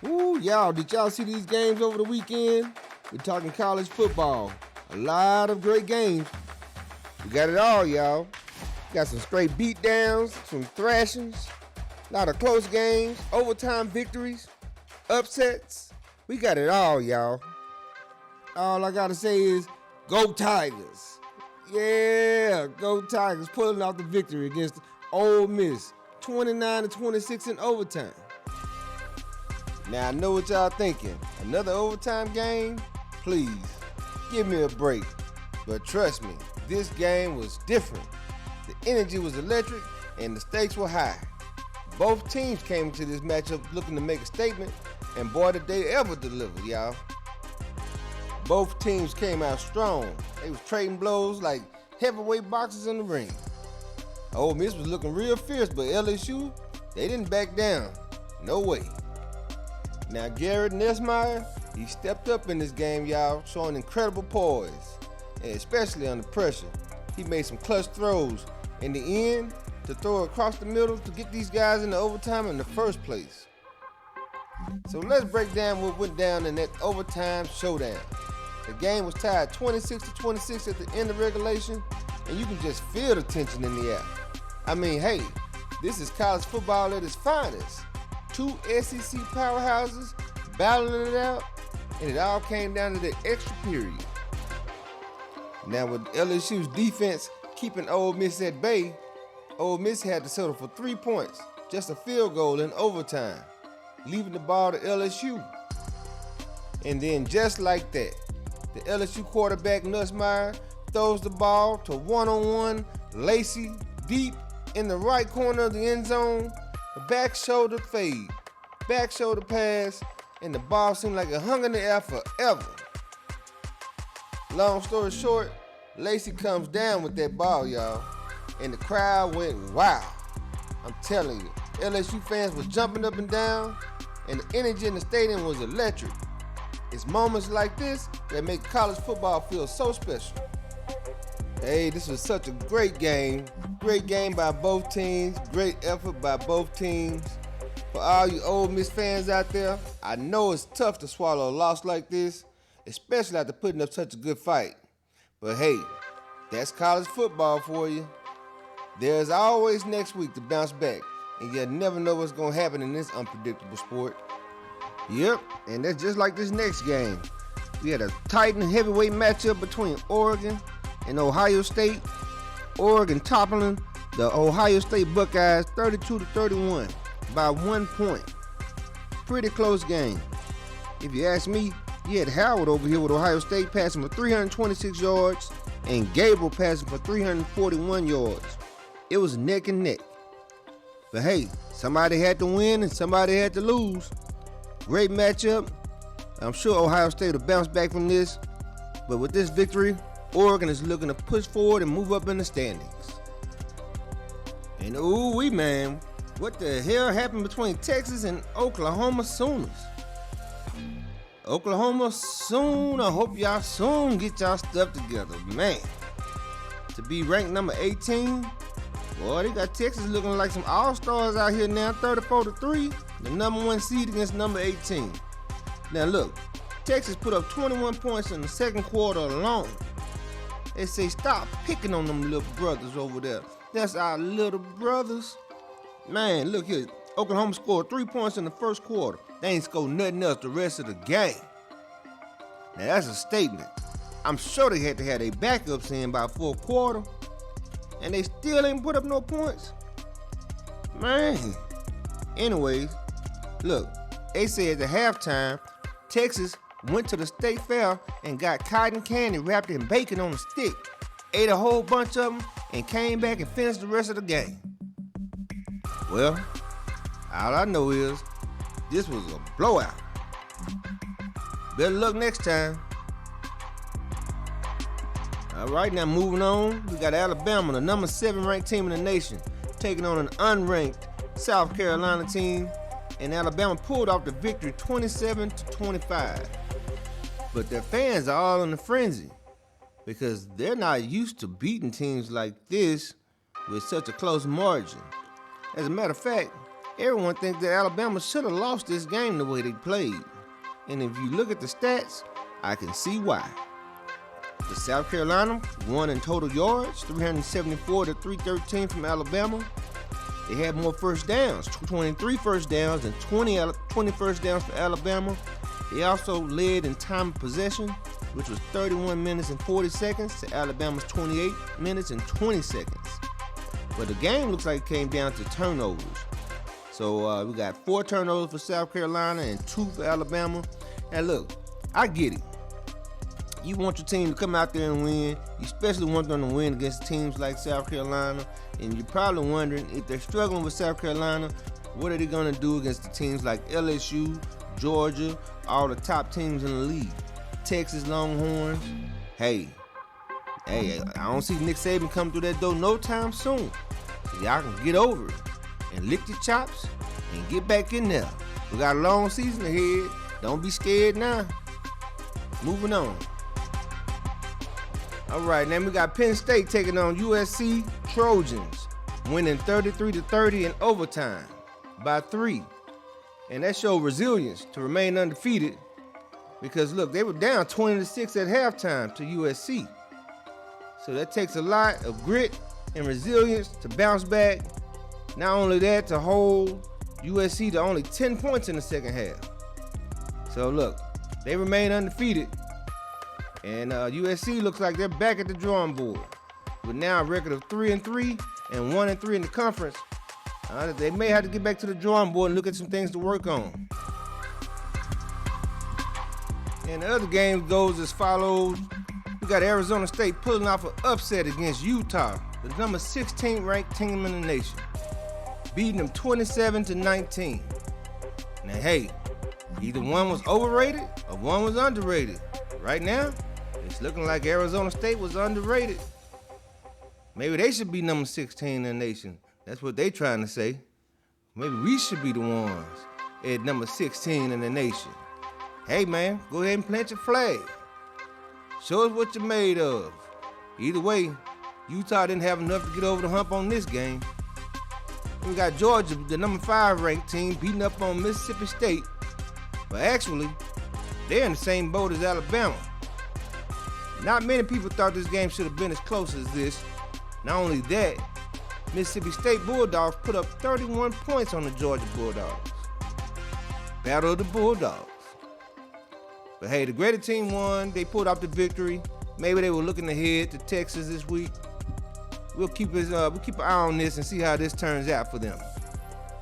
Ooh, y'all, did y'all see these games over the weekend? We're talking college football. A lot of great games. We got it all, y'all. Got some straight beatdowns, some thrashings, a lot of close games, overtime victories, upsets. We got it all, y'all. All I gotta say is, go Tigers. Yeah, go Tigers, pulling off the victory against Ole Miss, 29-26 in overtime. Now I know what y'all thinking. Another overtime game? Please, give me a break. But trust me, this game was different. The energy was electric and the stakes were high. Both teams came into this matchup looking to make a statement, and boy did they ever deliver, y'all. Both teams came out strong. They was trading blows like heavyweight boxers in the ring. Ole Miss was looking real fierce, but LSU, they didn't back down. No way. Now Garrett Nesmeyer, he stepped up in this game, y'all, showing incredible poise, and especially under pressure. He made some clutch throws in the end to throw across the middle to get these guys into overtime in the first place. So let's break down what went down in that overtime showdown. The game was tied 26-26 at the end of regulation, and you can just feel the tension in the air. I mean, hey, this is college football at its finest. Two SEC powerhouses battling it out, and it all came down to the extra period. Now with LSU's defense keeping Ole Miss at bay, Ole Miss had to settle for 3 points, just a field goal in overtime, leaving the ball to LSU. And then just like that, the LSU quarterback Nussmeier throws the ball to one-on-one Lacey deep in the right corner of the end zone. A back shoulder fade, back shoulder pass, and the ball seemed like it hung in the air forever. Long story short, Lacey comes down with that ball, y'all, and the crowd went wild. I'm telling you, LSU fans were jumping up and down, and the energy in the stadium was electric. It's moments like this that make college football feel so special. Hey, this was such a great game. Great game by both teams. Great effort by both teams. For all you Ole Miss fans out there, I know it's tough to swallow a loss like this, especially after putting up such a good fight. But hey, that's college football for you. There's always next week to bounce back, and you never know what's going to happen in this unpredictable sport. Yep, and that's just like this next game. We had a Titan heavyweight matchup between Oregon and Ohio State. Oregon toppling the Ohio State Buckeyes 32-31 by 1 point. Pretty close game. If you ask me, you had Howard over here with Ohio State passing for 326 yards and Gabriel passing for 341 yards. It was neck and neck. But hey, somebody had to win and somebody had to lose. Great matchup. I'm sure Ohio State will bounce back from this, but with this victory, Oregon is looking to push forward and move up in the standings. And ooh-wee, man, what the hell happened between Texas and Oklahoma Sooners? Oklahoma soon, I hope y'all soon get y'all stuff together, man. To be ranked number 18, boy, they got Texas looking like some all-stars out here now, 34-3, the number 1 seed against number 18. Now look, Texas put up 21 points in the second quarter alone. They say stop picking on them little brothers over there. That's our little brothers. Man, look here. Oklahoma scored 3 points in the first quarter. They ain't scored nothing else the rest of the game. Now that's a statement. I'm sure they had to have their backups in by fourth quarter, and they still ain't put up no points. Man. Anyways, look, they said at halftime, Texas went to the state fair and got cotton candy wrapped in bacon on a stick, ate a whole bunch of them, and came back and finished the rest of the game. Well, all I know is this was a blowout. Better luck next time. All right, now moving on, we got Alabama, the number 7 ranked team in the nation, taking on an unranked South Carolina team, and Alabama pulled off the victory 27-25. But their fans are all in a frenzy because they're not used to beating teams like this with such a close margin. As a matter of fact, everyone thinks that Alabama should have lost this game the way they played. And if you look at the stats, I can see why. The South Carolina won in total yards, 374 to 313 from Alabama. They had more first downs, 23 first downs and 20 first downs for Alabama. They also led in time of possession, which was 31 minutes and 40 seconds to Alabama's 28 minutes and 20 seconds. But the game looks like it came down to turnovers. So we got 4 turnovers for South Carolina and 2 for Alabama. And look, I get it. You want your team to come out there and win. You especially want them to win against teams like South Carolina. And you're probably wondering, if they're struggling with South Carolina, what are they going to do against the teams like LSU, Georgia, all the top teams in the league? Texas Longhorns. Hey, I don't see Nick Saban come through that door no time soon. So y'all can get over it and lick your chops and get back in there. We got a long season ahead. Don't be scared now. Moving on. All right, now we got Penn State taking on USC Trojans, winning 33-30 in overtime by 3. And that showed resilience to remain undefeated because, look, they were down 20-6 at halftime to USC. So that takes a lot of grit and resilience to bounce back. Not only that, to hold USC to only 10 points in the second half. So, look, they remain undefeated. And USC looks like they're back at the drawing board with now a record of 3-3 and 1-3 in the conference. They may have to get back to the drawing board and look at some things to work on. And the other game goes as follows. We got Arizona State pulling off an upset against Utah, the number 16 ranked team in the nation, beating them 27-19. Now, hey, either one was overrated or one was underrated. Right now, it's looking like Arizona State was underrated. Maybe they should be number 16 in the nation. That's what they trying to say. Maybe we should be the ones at number 16 in the nation. Hey man, go ahead and plant your flag. Show us what you're made of. Either way, Utah didn't have enough to get over the hump on this game. We got Georgia, the number 5 ranked team, beating up on Mississippi State. But actually, they're in the same boat as Alabama. Not many people thought this game should have been as close as this. Not only that, Mississippi State Bulldogs put up 31 points on the Georgia Bulldogs. Battle of the Bulldogs. But hey, the greater team won. They pulled off the victory. Maybe they were looking ahead to Texas this week. We'll keep an eye on this and see how this turns out for them.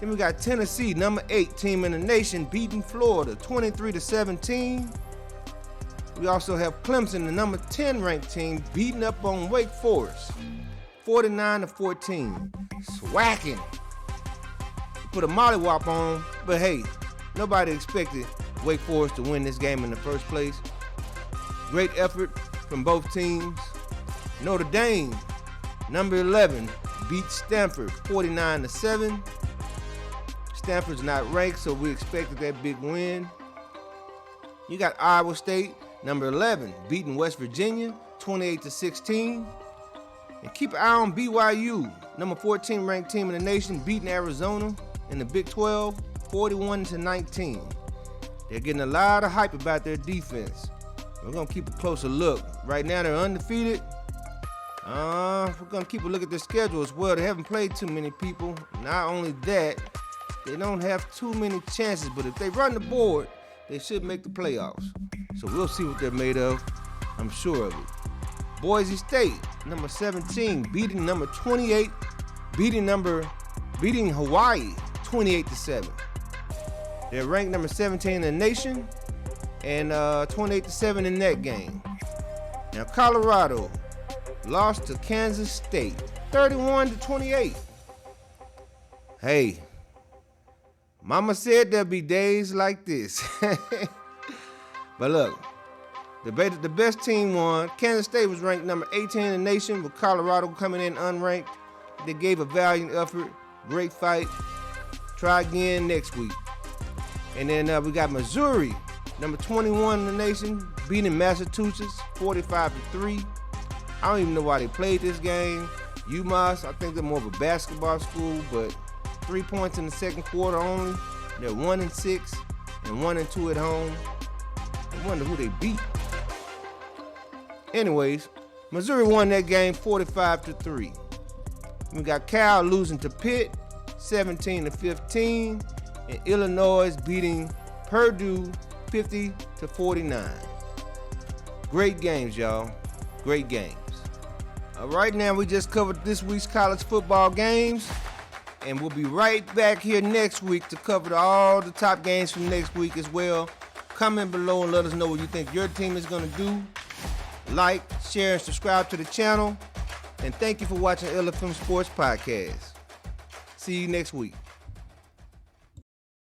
Then we got Tennessee, number 8 team in the nation, beating Florida 23-17. We also have Clemson, the number 10 ranked team, beating up on Wake Forest 49-14. Swacking. Put a mollywop on, but hey, nobody expected Wake Forest to win this game in the first place. Great effort from both teams. Notre Dame, number 11, beat Stanford 49-7. Stanford's not ranked, so we expected that big win. You got Iowa State, number 11, beating West Virginia 28-16. And keep an eye on BYU, number 14 ranked team in the nation, beating Arizona in the Big 12 41-19. They're getting a lot of hype about their defense. We're going to keep a closer look. Right now they're undefeated. We're going to keep a look at their schedule as well. They haven't played too many people. Not only that, they don't have too many chances, but if they run the board, they should make the playoffs. So we'll see what they're made of. I'm sure of it. Boise State, number 17, beating number 28, beating Hawaii 28-7. They're ranked number 17 in the nation and 28-7 in that game. Now Colorado lost to Kansas State 31-28. Hey, Mama said there'll be days like this. But look, the best team won. Kansas State was ranked number 18 in the nation, with Colorado coming in unranked. They gave a valiant effort, great fight. Try again next week. And then we got Missouri, number 21 in the nation, beating Massachusetts 45-3. I don't even know why they played this game. UMass, I think they're more of a basketball school, but 3 points in the second quarter only. They're 1-6 and 1-2 at home. I wonder who they beat. Anyways, Missouri won that game 45-3. We got Cal losing to Pitt 17-15, and Illinois beating Purdue 50-49. Great games, y'all. Great games. Right now, we just covered this week's college football games, and we'll be right back here next week to cover all the top games from next week as well. Comment below and let us know what you think your team is going to do. Like, share, and subscribe to the channel. And thank you for watching LFM Sports Podcast. See you next week.